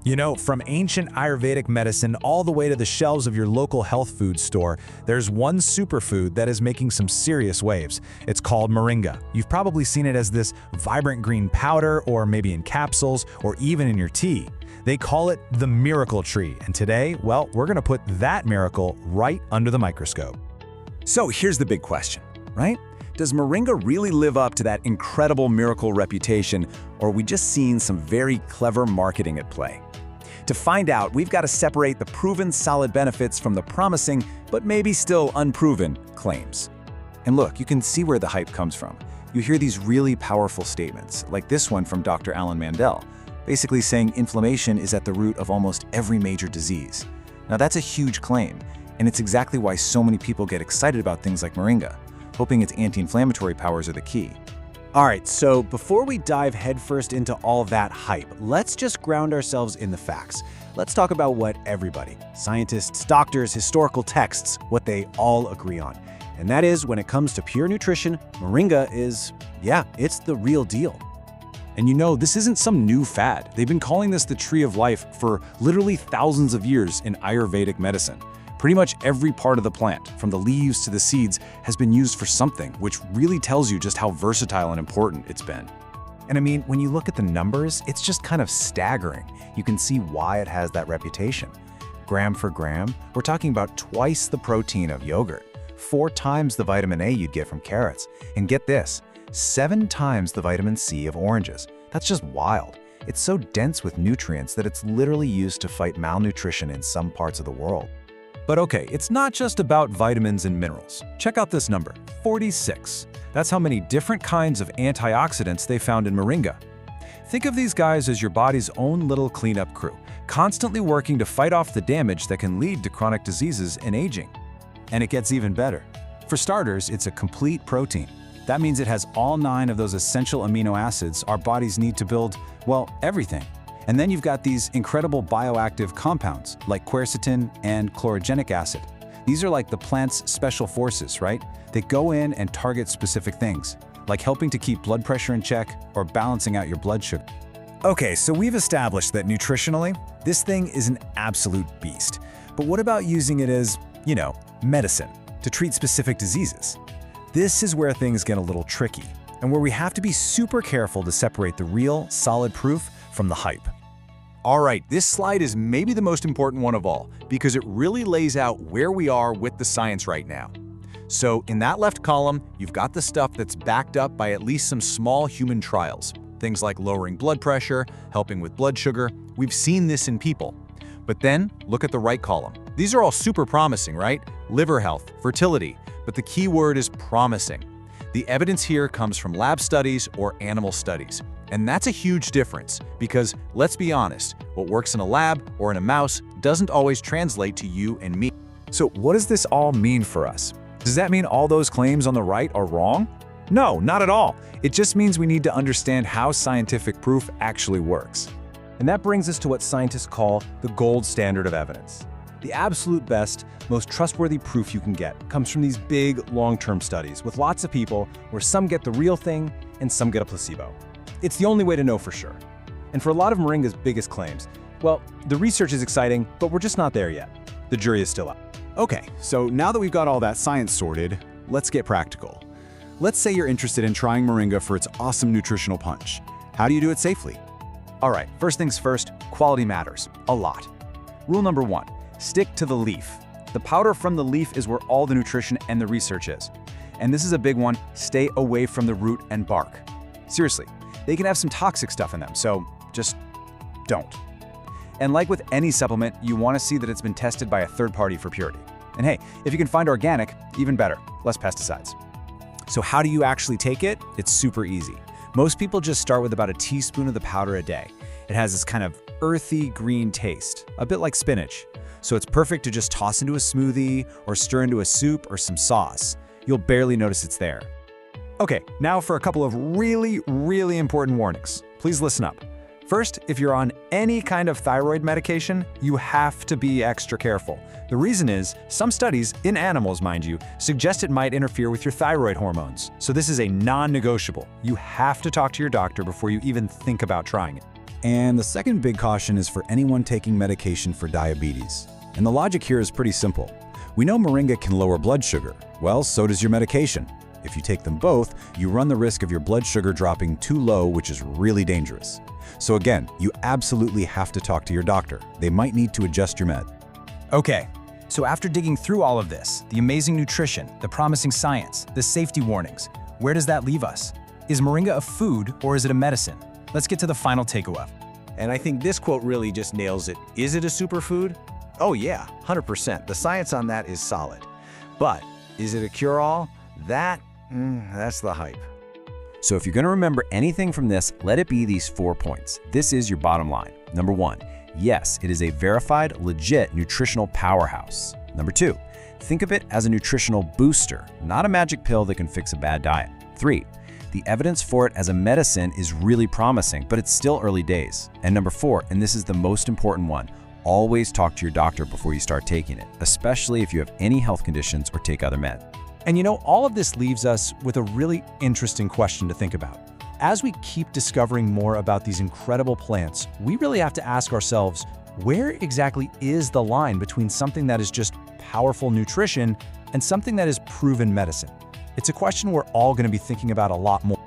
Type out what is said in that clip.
You know, from ancient Ayurvedic medicine all the way to the shelves of your local health food store, there's one superfood that is making some serious waves. It's called Moringa. You've probably seen it as this vibrant green powder, or maybe in capsules, or even in your tea. They call it the miracle tree, and today, well, we're gonna put that miracle right under the microscope. So here's the big question, right? Does Moringa really live up to that incredible miracle reputation, or are we just seeing some very clever marketing at play? To find out, we've got to separate the proven solid benefits from the promising, but maybe still unproven, claims. And look, you can see where the hype comes from. You hear these really powerful statements, like this one from Dr. Alan Mandel, basically saying inflammation is at the root of almost every major disease. Now that's a huge claim, and it's exactly why so many people get excited about things like Moringa, hoping its anti-inflammatory powers are the key. All right, so before we dive headfirst into all that hype, let's just ground ourselves in the facts. Let's talk about what everybody, scientists, doctors, historical texts, what they all agree on. And that is, when it comes to pure nutrition, Moringa is, it's the real deal. And you know, this isn't some new fad. They've been calling this the tree of life for literally thousands of years in Ayurvedic medicine. Pretty much every part of the plant, from the leaves to the seeds, has been used for something, which really tells you just how versatile and important it's been. And I mean, when you look at the numbers, it's just kind of staggering. You can see why it has that reputation. Gram for gram, we're talking about twice the protein of yogurt, 4 times the vitamin A you'd get from carrots, and get this, 7 times the vitamin C of oranges. That's just wild. It's so dense with nutrients that it's literally used to fight malnutrition in some parts of the world. But okay, it's not just about vitamins and minerals. Check out this number, 46. That's how many different kinds of antioxidants they found in Moringa. Think of these guys as your body's own little cleanup crew, constantly working to fight off the damage that can lead to chronic diseases and aging. And it gets even better. For starters, it's a complete protein. That means it has all 9 of those essential amino acids our bodies need to build, well, everything. And then you've got these incredible bioactive compounds like quercetin and chlorogenic acid. These are like the plant's special forces, right? They go in and target specific things, like helping to keep blood pressure in check or balancing out your blood sugar. Okay, so we've established that nutritionally, this thing is an absolute beast. But what about using it as, medicine to treat specific diseases? This is where things get a little tricky, and where we have to be super careful to separate the real, solid proof from the hype. All right, this slide is maybe the most important one of all, because it really lays out where we are with the science right now. So in that left column, you've got the stuff that's backed up by at least some small human trials. Things like lowering blood pressure, helping with blood sugar. We've seen this in people. But then, look at the right column. These are all super promising, right? Liver health, fertility, but the key word is promising. The evidence here comes from lab studies or animal studies. And that's a huge difference, because let's be honest, what works in a lab or in a mouse doesn't always translate to you and me. So what does this all mean for us? Does that mean all those claims on the right are wrong? No, not at all. It just means we need to understand how scientific proof actually works. And that brings us to what scientists call the gold standard of evidence. The absolute best, most trustworthy proof you can get comes from these big, long-term studies with lots of people where some get the real thing and some get a placebo. It's the only way to know for sure. And for a lot of Moringa's biggest claims, well, the research is exciting, but we're just not there yet. The jury is still out. Okay, so now that we've got all that science sorted, let's get practical. Let's say you're interested in trying Moringa for its awesome nutritional punch. How do you do it safely? All right, first things first, quality matters a lot. Rule number 1, stick to the leaf. The powder from the leaf is where all the nutrition and the research is. And this is a big one, stay away from the root and bark. Seriously, they can have some toxic stuff in them, so just don't. And like with any supplement, you want to see that it's been tested by a third party for purity. And hey, if you can find organic, even better, less pesticides. So how do you actually take it? It's super easy. Most people just start with about a teaspoon of the powder a day. It has this kind of earthy green taste, a bit like spinach. So it's perfect to just toss into a smoothie or stir into a soup or some sauce. You'll barely notice it's there. Okay, now for a couple of really, really important warnings. Please listen up. First, if you're on any kind of thyroid medication, you have to be extra careful. The reason is, some studies, in animals mind you, suggest it might interfere with your thyroid hormones. So this is a non-negotiable. You have to talk to your doctor before you even think about trying it. And the second big caution is for anyone taking medication for diabetes. And the logic here is pretty simple. We know Moringa can lower blood sugar. Well, so does your medication. If you take them both, you run the risk of your blood sugar dropping too low, which is really dangerous. So again, you absolutely have to talk to your doctor. They might need to adjust your med. Okay, so after digging through all of this, the amazing nutrition, the promising science, the safety warnings, where does that leave us? Is Moringa a food or is it a medicine? Let's get to the final takeaway. And I think this quote really just nails it. Is it a superfood? Oh yeah, 100%. The science on that is solid. But is it a cure-all? That's the hype. So if you're going to remember anything from this, let it be these 4 points. This is your bottom line. Number 1, yes, it is a verified, legit nutritional powerhouse. Number 2, think of it as a nutritional booster, not a magic pill that can fix a bad diet. 3, the evidence for it as a medicine is really promising, but it's still early days. And number 4, and this is the most important one, always talk to your doctor before you start taking it, especially if you have any health conditions or take other meds. And you know, all of this leaves us with a really interesting question to think about. As we keep discovering more about these incredible plants, we really have to ask ourselves, where exactly is the line between something that is just powerful nutrition and something that is proven medicine? It's a question we're all going to be thinking about a lot more.